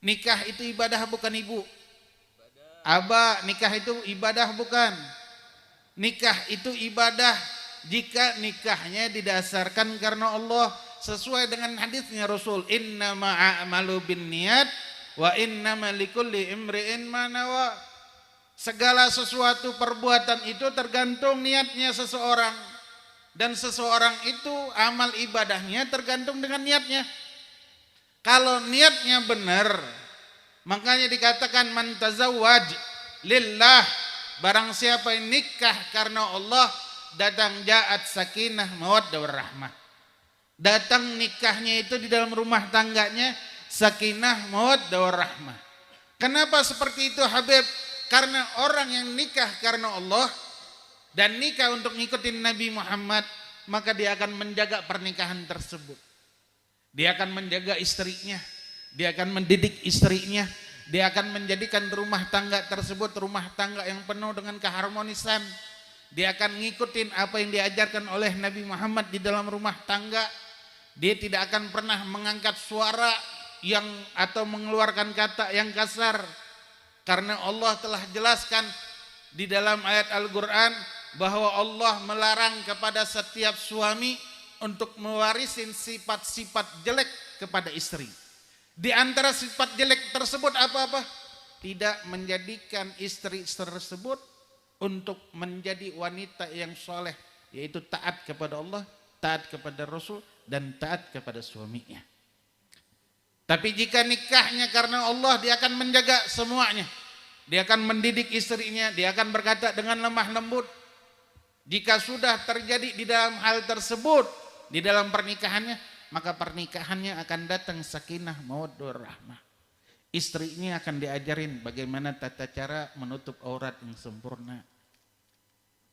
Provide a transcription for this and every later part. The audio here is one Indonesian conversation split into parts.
Nikah itu ibadah bukan ibu? Aba, nikah itu ibadah bukan? Nikah itu ibadah jika nikahnya didasarkan karena Allah, sesuai dengan hadisnya Rasul, innama a'malu binniyat wa innama likulli imri'in ma nawa. Segala sesuatu perbuatan itu tergantung niatnya seseorang, dan seseorang itu amal ibadahnya tergantung dengan niatnya. Kalau niatnya benar, makanya dikatakan man tazawwaj lillah, barang siapa yang nikah karena Allah, datang ja'at sakinah mawaddah warahmah. Datang nikahnya itu di dalam rumah tangganya sakinah mawaddah warahmah. Kenapa seperti itu Habib? Karena orang yang nikah karena Allah dan nikah untuk ngikutin Nabi Muhammad, maka dia akan menjaga pernikahan tersebut. Dia akan menjaga istrinya, dia akan mendidik istrinya, dia akan menjadikan rumah tangga tersebut rumah tangga yang penuh dengan keharmonisan. Dia akan ngikutin apa yang diajarkan oleh Nabi Muhammad di dalam rumah tangga. Dia tidak akan pernah mengangkat suara yang atau mengeluarkan kata yang kasar, karena Allah telah jelaskan di dalam ayat Al-Quran bahwa Allah melarang kepada setiap suami untuk mewarisin sifat-sifat jelek kepada istri. Di antara sifat jelek tersebut apa-apa? Tidak menjadikan istri tersebut untuk menjadi wanita yang soleh, yaitu taat kepada Allah, taat kepada Rasul, dan taat kepada suaminya. Tapi jika nikahnya karena Allah, dia akan menjaga semuanya. Dia akan mendidik istrinya, dia akan berkata dengan lemah lembut. Jika sudah terjadi di dalam hal tersebut, di dalam pernikahannya, maka pernikahannya akan datang sakinah mawaddah warahmah. Istrinya akan diajarin bagaimana tata cara menutup aurat yang sempurna.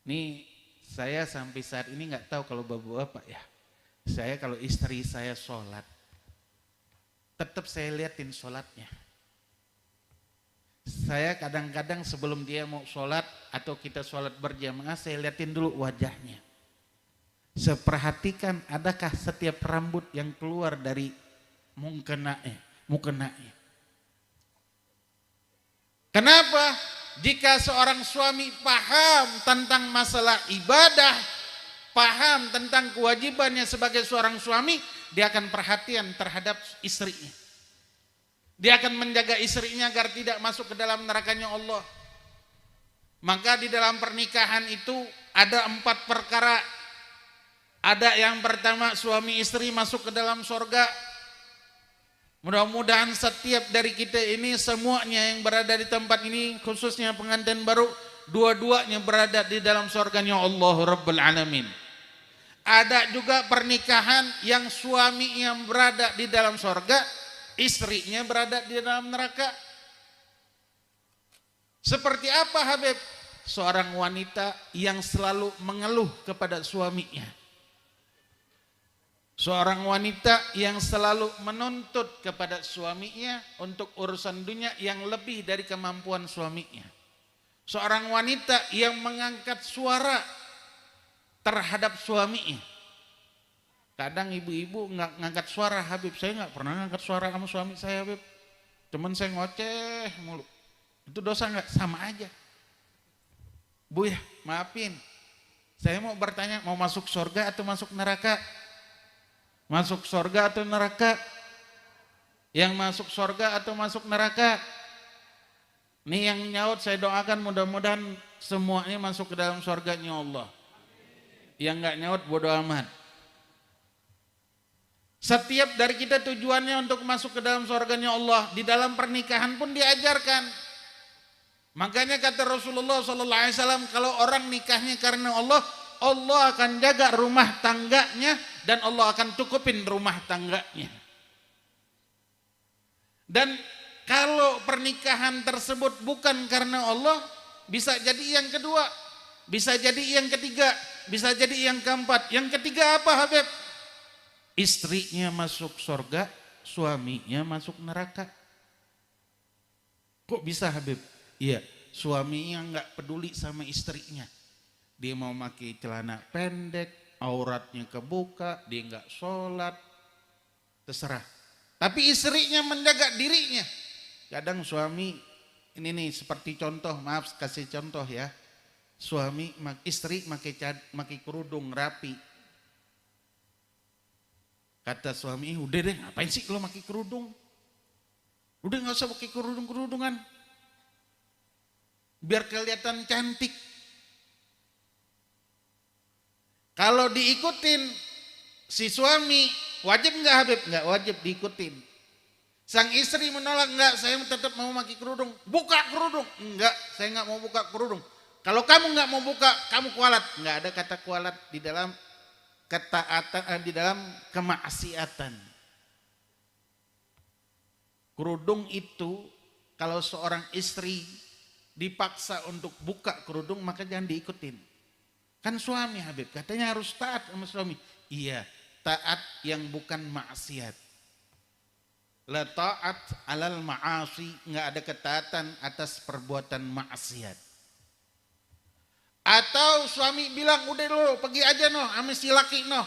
Nih saya sampai saat ini nggak tahu kalau bapak-bapak ya. Saya kalau istri saya sholat, tetap saya liatin sholatnya. Saya kadang-kadang sebelum dia mau sholat atau kita sholat berjamaah, saya liatin dulu wajahnya. Saya perhatikan adakah setiap rambut yang keluar dari mukenanya. Kenapa? Jika seorang suami paham tentang masalah ibadah, paham tentang kewajibannya sebagai seorang suami, dia akan perhatian terhadap istrinya. Dia akan menjaga istrinya agar tidak masuk ke dalam nerakanya Allah. Maka di dalam pernikahan itu ada 4 perkara. Ada yang pertama, suami istri masuk ke dalam surga. Mudah-mudahan setiap dari kita ini, semuanya yang berada di tempat ini, khususnya pengantin baru, dua-duanya berada di dalam surganya Allah Rabbul Alamin. Ada juga pernikahan yang suami yang berada di dalam surga, istrinya berada di dalam neraka. Seperti apa Habib? Seorang wanita yang selalu mengeluh kepada suaminya. Seorang wanita yang selalu menuntut kepada suaminya untuk urusan dunia yang lebih dari kemampuan suaminya. Seorang wanita yang mengangkat suara terhadap suaminya. Kadang ibu-ibu nggak ngangkat suara, Habib. Saya nggak pernah ngangkat suara sama suami saya, Habib. Cuman saya ngoceh mulu. Itu dosa nggak? Sama aja. Bu ya, maafin. Saya mau bertanya, mau masuk surga atau masuk neraka? Masuk surga atau neraka? Yang masuk surga atau masuk neraka? Nih yang nyaut saya doakan mudah-mudahan semuanya masuk ke dalam surganya Allah. Yang nggak nyaut bodo amat. Setiap dari kita tujuannya untuk masuk ke dalam surganya Allah. Di dalam pernikahan pun diajarkan. Makanya kata Rasulullah SAW, kalau orang nikahnya karena Allah, Allah akan jaga rumah tangganya dan Allah akan cukupin rumah tangganya. Dan kalau pernikahan tersebut bukan karena Allah, bisa jadi yang kedua, bisa jadi yang ketiga, bisa jadi yang keempat. Yang ketiga apa Habib? Istrinya masuk surga, suaminya masuk neraka. Kok bisa Habib? Iya, suaminya nggak peduli sama istrinya. Dia mau pakai celana pendek, auratnya kebuka, dia nggak sholat, terserah. Tapi istrinya menjaga dirinya. Kadang suami, ini nih seperti contoh, maaf kasih contoh ya. Suami, istri pakai kerudung rapi. Kata suami, udah deh ngapain sih lo pakai kerudung? Udah gak usah pakai kerudungan. Biar kelihatan cantik. Kalau diikutin si suami, wajib nggak Habib? Nggak wajib diikutin. Sang istri menolak, enggak, saya tetap mau pakai kerudung. Buka kerudung. Enggak, saya nggak mau buka kerudung. Kalau kamu nggak mau buka, kamu kualat. Nggak ada kata kualat di dalam ketaatan, di dalam kemaksiatan. Kerudung itu kalau seorang istri dipaksa untuk buka kerudung, maka jangan diikutin. Kan suami Habib katanya harus taat sama suami. Iya, taat yang bukan maksiat. La ta'at alal ma'asi, nggak ada ketaatan atas perbuatan maksiat. Atau suami bilang, udah lo pergi aja noh, sama si laki noh,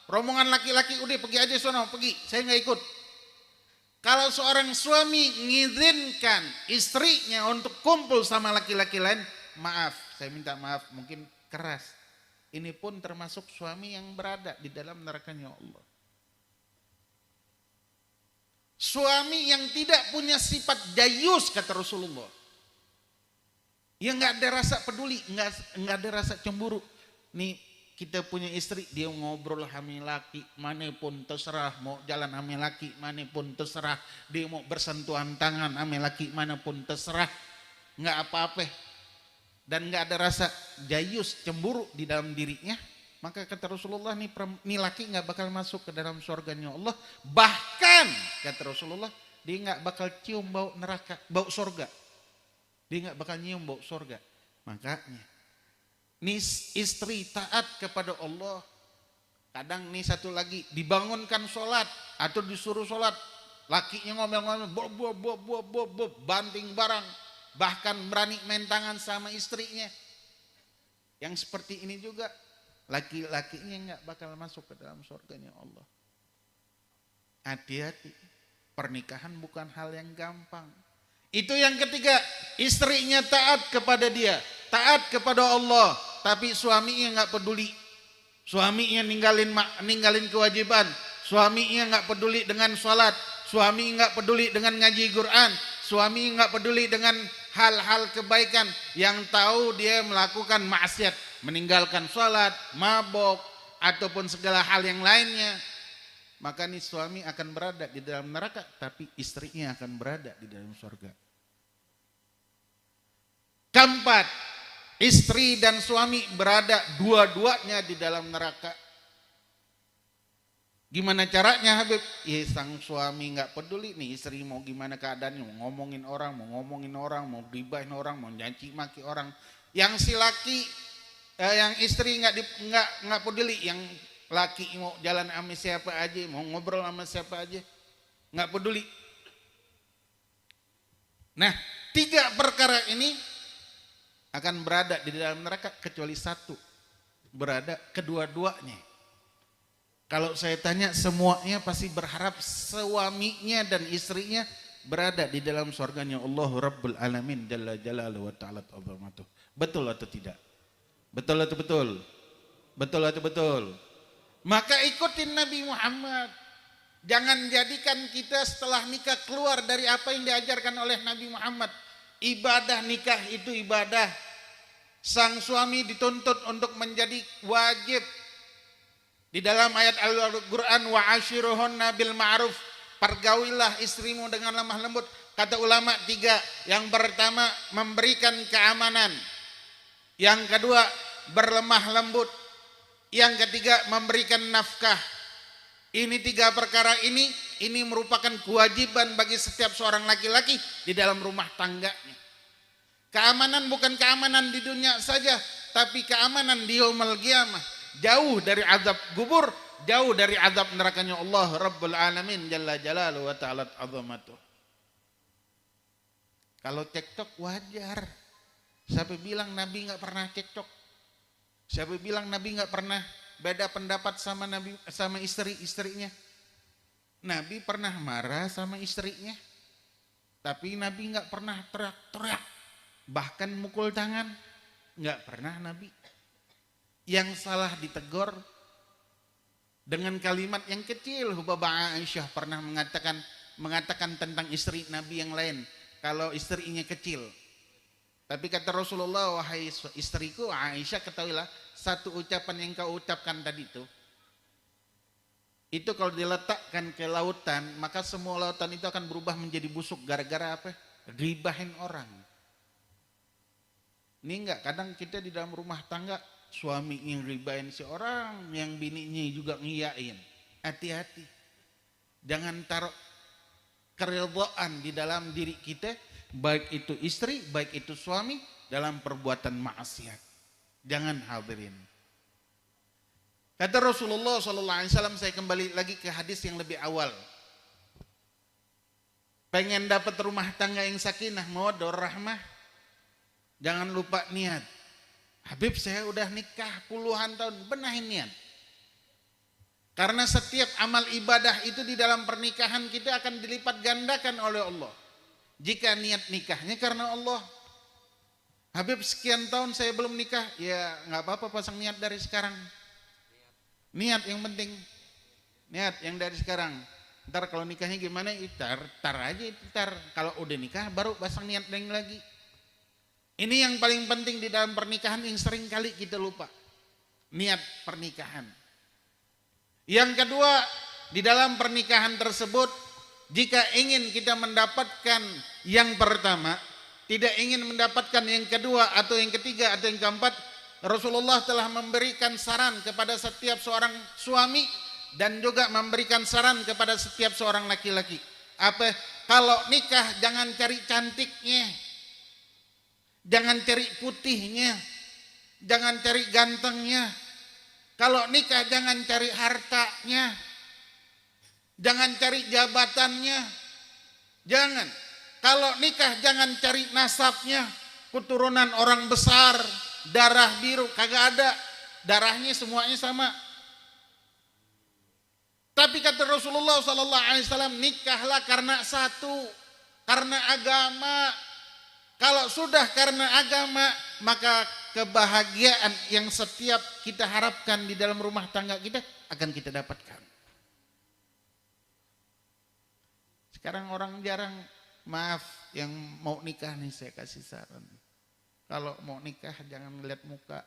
rombongan laki-laki udah pergi aja sono, pergi, saya nggak ikut. Kalau seorang suami mengizinkan istrinya untuk kumpul sama laki-laki lain, maaf, saya minta maaf, mungkin keras. Ini pun termasuk suami yang berada di dalam nerakanya Allah. Suami yang tidak punya sifat dayus kata Rasulullah. Yang nggak ada rasa peduli, nggak ada rasa cemburu. Nih kita punya istri, dia ngobrol sama laki manapun terserah, mau jalan sama laki manapun terserah, dia mau bersentuhan tangan sama laki manapun terserah, nggak apa-apa. Dan nggak ada rasa dayus cemburu di dalam dirinya. Maka kata Rasulullah, nih laki nggak bakal masuk ke dalam surganya Allah. Bahkan kata Rasulullah, dia nggak bakal cium bau neraka, bau surga. Dia nggak bakal nyium bau surga. Makanya, nih istri taat kepada Allah. Kadang nih satu lagi dibangunkan sholat atau disuruh sholat, lakinya ngomel-ngomel, banting barang, bahkan berani main tangan sama istrinya. Yang seperti ini juga laki-lakinya nggak bakal masuk ke dalam surganya Allah. Hati-hati, pernikahan bukan hal yang gampang. Itu yang ketiga, istrinya taat kepada dia, taat kepada Allah, tapi suaminya nggak peduli. Suaminya ninggalin kewajiban, suaminya nggak peduli dengan sholat, suami nggak peduli dengan ngaji Quran, suami nggak peduli dengan hal-hal kebaikan. Yang tahu dia melakukan maksiat, meninggalkan sholat, mabok, ataupun segala hal yang lainnya. Maka nih suami akan berada di dalam neraka, tapi istrinya akan berada di dalam surga. Keempat, istri dan suami berada dua-duanya di dalam neraka. Gimana caranya Habib? Ya sang suami nggak peduli nih istri mau gimana keadaannya, mau ngomongin orang, mau gibahin orang, mau nyaci maki orang. Yang si laki, yang istri nggak peduli, yang laki mau jalan sama siapa aja, mau ngobrol sama siapa aja, nggak peduli. Nah, tiga perkara ini akan berada di dalam neraka kecuali satu, berada kedua-duanya. Kalau saya tanya semuanya pasti berharap suaminya dan istrinya berada di dalam surganya Allah Rabbul Alamin Jalla Jalaluhu wa Ta'ala Azamatuh. Betul atau tidak? Betul atau betul? Betul atau betul? Maka ikutin Nabi Muhammad. Jangan jadikan kita setelah nikah keluar dari apa yang diajarkan oleh Nabi Muhammad. Ibadah nikah itu ibadah. Sang suami dituntut untuk menjadi wajib. Di dalam ayat Al-Quran, wa ashiruhunna bil ma'ruf, pergaulilah istrimu dengan lemah lembut. Kata ulama tiga, yang pertama memberikan keamanan, yang kedua berlemah lembut, yang ketiga memberikan nafkah. Ini tiga perkara ini merupakan kewajiban bagi setiap seorang laki-laki di dalam rumah tangganya. Keamanan bukan keamanan di dunia saja, tapi keamanan di yaumul qiyamah. Jauh dari azab kubur, jauh dari azab nerakanya Allah Rabbul Alamin Jalla Jalaluhu wa Ta'ala Azamatuh. Kalau cekcok wajar. Siapa bilang Nabi nggak pernah cekcok? Siapa bilang Nabi nggak pernah beda pendapat sama istrinya? Nabi pernah marah sama istrinya, Tapi Nabi nggak pernah teriak-teriak, bahkan mukul tangan, nggak pernah Nabi. Yang salah ditegur dengan kalimat yang kecil. Hubabah Aisyah pernah mengatakan tentang istri Nabi yang lain, kalau istrinya kecil. Tapi kata Rasulullah, wahai istriku Aisyah, ketahuilah satu ucapan yang kau ucapkan tadi itu kalau diletakkan ke lautan, maka semua lautan itu akan berubah menjadi busuk. Gara-gara apa? Ribahin orang. Ini enggak, kadang kita di dalam rumah tangga, suami yang ribahin si orang, yang bininya juga ngiyain. Hati-hati. Jangan taruh keridhaan di dalam diri kita, baik itu istri, baik itu suami, dalam perbuatan maksiat. Jangan, hadirin. Kata Rasulullah SAW, saya kembali lagi ke hadis yang lebih awal. Pengen dapat rumah tangga yang sakinah, mawaddah, rahmah, jangan lupa niat. Habib, saya udah nikah puluhan tahun, benahin niat. Karena setiap amal ibadah itu di dalam pernikahan kita akan dilipat gandakan oleh Allah. Jika niat nikahnya karena Allah. Habib, sekian tahun saya belum nikah, ya nggak apa-apa, pasang niat dari sekarang. Niat yang penting, niat yang dari sekarang. Ntar kalau nikahnya gimana, tar aja, kalau udah nikah baru pasang niat lagi. Ini yang paling penting di dalam pernikahan yang sering kali kita lupa, niat pernikahan. Yang kedua, di dalam pernikahan tersebut, jika ingin kita mendapatkan yang pertama, tidak ingin mendapatkan yang kedua atau yang ketiga atau yang keempat, Rasulullah telah memberikan saran kepada setiap seorang suami dan juga memberikan saran kepada setiap seorang laki-laki. Apa? Kalau nikah jangan cari cantiknya, jangan cari putihnya, jangan cari gantengnya. Kalau nikah jangan cari hartanya, jangan cari jabatannya, jangan. Kalau nikah jangan cari nasabnya, keturunan orang besar, darah biru, kagak ada. Darahnya semuanya sama. Tapi kata Rasulullah SAW, nikahlah karena satu, karena agama. Kalau sudah karena agama, maka kebahagiaan yang setiap kita harapkan di dalam rumah tangga kita akan kita dapatkan. Sekarang orang jarang, maaf, yang mau nikah nih saya kasih saran. Kalau mau nikah jangan ngeliat muka.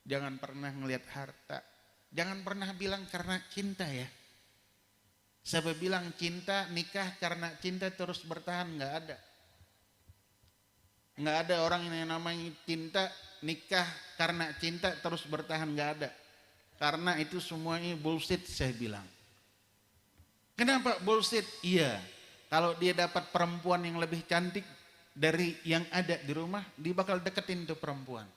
Jangan pernah ngeliat harta. Jangan pernah bilang karena cinta ya. Siapa bilang cinta, nikah karena cinta terus bertahan, nggak ada. Nggak ada orang yang namanya cinta, nikah karena cinta terus bertahan, nggak ada. Karena itu semuanya bullshit saya bilang. Kenapa bullshit? Iya, kalau dia dapat perempuan yang lebih cantik dari yang ada di rumah, dia bakal deketin tuh perempuan.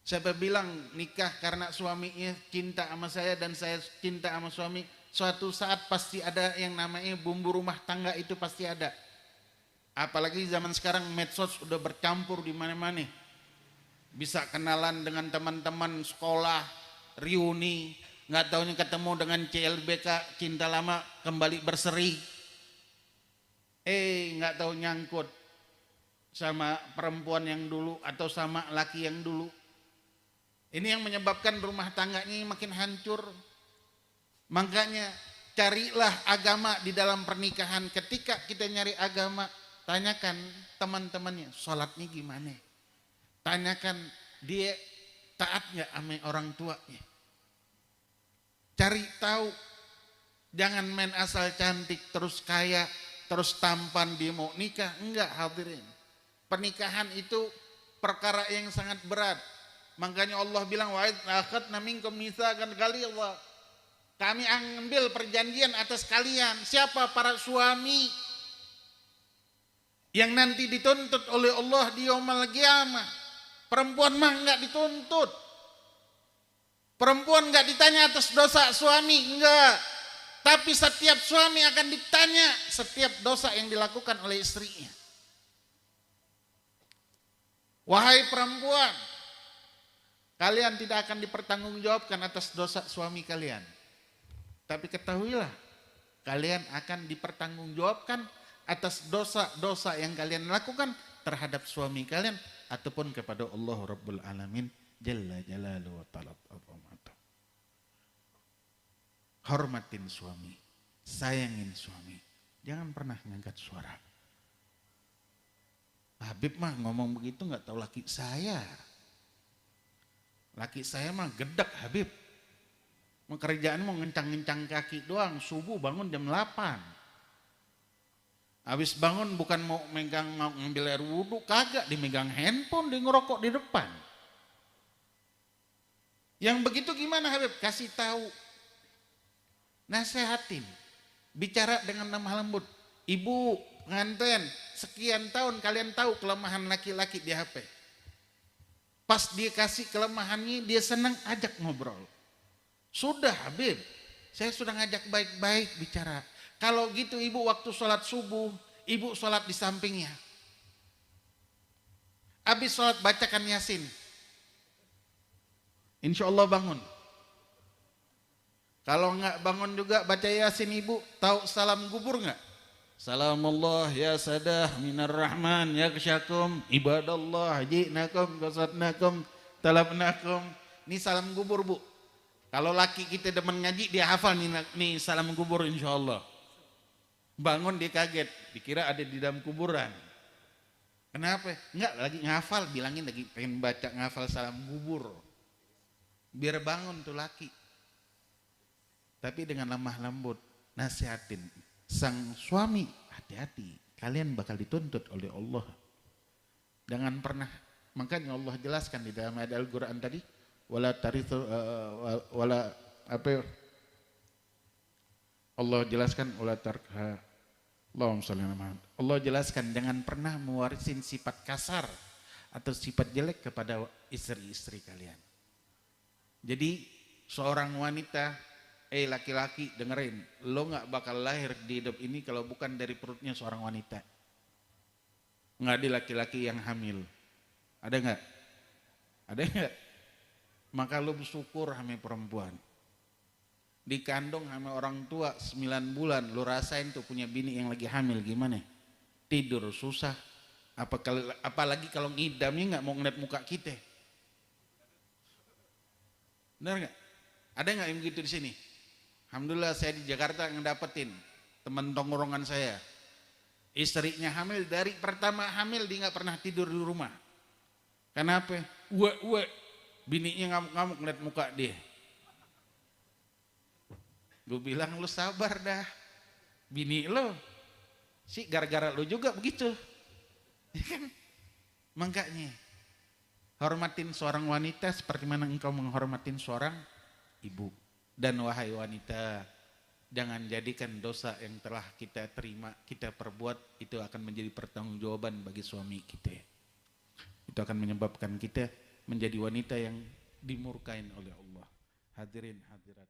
Siapa bilang nikah karena suaminya cinta sama saya dan saya cinta sama suami, suatu saat pasti ada yang namanya bumbu rumah tangga, itu pasti ada. Apalagi zaman sekarang medsos udah bercampur di mana-mana. Bisa kenalan dengan teman-teman sekolah, reuni, nggak taunya ketemu dengan CLBK, cinta lama kembali berseri. Nggak tahu nyangkut sama perempuan yang dulu atau sama laki yang dulu. Ini yang menyebabkan rumah tangganya makin hancur. Makanya carilah agama di dalam pernikahan. Ketika kita nyari agama, tanyakan teman-temannya, sholatnya gimana? Tanyakan dia taat nggak sama orang tuanya. Cari tahu, jangan main asal cantik terus kaya, terus tampan dia mau nikah. Enggak, hadirin. Pernikahan itu perkara yang sangat berat. Makanya Allah bilang, wa akhadna minkum mitsaqan ghalidha. Kami ambil perjanjian atas kalian. Siapa? Para suami yang nanti dituntut oleh Allah di yaumul qiyamah. Perempuan mah enggak dituntut. Perempuan enggak ditanya atas dosa suami, enggak. Tapi setiap suami akan ditanya setiap dosa yang dilakukan oleh istrinya. Wahai perempuan, kalian tidak akan dipertanggungjawabkan atas dosa suami kalian. Tapi ketahuilah, kalian akan dipertanggungjawabkan atas dosa-dosa yang kalian lakukan terhadap suami kalian ataupun kepada Allah Rabbul Alamin Jalla Jalaluhu wa Ta'ala. Hormatin suami, sayangin suami, jangan pernah ngangkat suara. Habib mah ngomong begitu nggak tahu laki saya. Laki saya mah gedak Habib. Kerjaan mau ngencang-ngencang kaki doang, subuh bangun jam 8. Habis bangun bukan mau ngambil air wudhu, kagak, dimegang handphone, dia ngerokok di depan. Yang begitu gimana Habib? Kasih tahu. Nasehatin, bicara dengan lemah lembut. Ibu pengantin, sekian tahun kalian tahu kelemahan laki-laki di HP. Pas dia kasih kelemahannya, dia senang, ajak ngobrol. Sudah Habib, saya sudah ngajak baik-baik bicara. Kalau gitu ibu waktu sholat subuh, ibu sholat di sampingnya. Habis sholat bacakan Yasin. Insya Allah bangun. Kalau enggak bangun juga baca Yasin ibu, tahu salam gubur enggak? Salamullah ya sadah minar rahman yaksyakum ibadallah ji'nakum qasadnakum talabnakum. Ini salam gubur bu. Kalau laki kita demen ngaji dia hafal nih salam gubur insya Allah. Bangun dia kaget, dikira ada di dalam kuburan. Kenapa? Enggak, lagi ngafal, bilangin lagi pengen baca ngafal salam gubur. Biar bangun tuh laki. Tapi dengan lemah lembut, nasihatin sang suami, hati-hati, kalian bakal dituntut oleh Allah. Jangan pernah, makanya Allah jelaskan di dalam ayat Al-Quran tadi, wala tarithu wala apa? Allah jelaskan wala tarha. Allahumma shalli ala Muhammad. Allah jelaskan jangan pernah mewarisin sifat kasar atau sifat jelek kepada istri-istri kalian. Jadi seorang wanita, laki-laki dengerin, lo gak bakal lahir di hidup ini kalau bukan dari perutnya seorang wanita. Gak ada laki-laki yang hamil. Ada gak? Ada gak? Maka lo bersyukur sama perempuan. Dikandung sama orang tua 9 bulan, lo rasain tuh punya bini yang lagi hamil gimana? Tidur susah. Apalagi kalau ngidamnya gak mau ngeliat muka kita. Benar gak? Ada gak yang begitu di sini? Alhamdulillah saya di Jakarta ngedapetin teman tongkrongan saya. Istrinya hamil, dari pertama hamil dia nggak pernah tidur di rumah. Kenapa? Bininya ngamuk-ngamuk ngeliat muka dia. Gue bilang lu sabar dah. Bini lo sih gara-gara lu juga begitu. Ya kan? Makanya hormatin seorang wanita seperti mana engkau menghormatin seorang ibu. Dan wahai wanita, jangan jadikan dosa yang telah kita terima, kita perbuat, itu akan menjadi pertanggungjawaban bagi suami kita. Itu akan menyebabkan kita menjadi wanita yang dimurkain oleh Allah. Hadirin hadirat.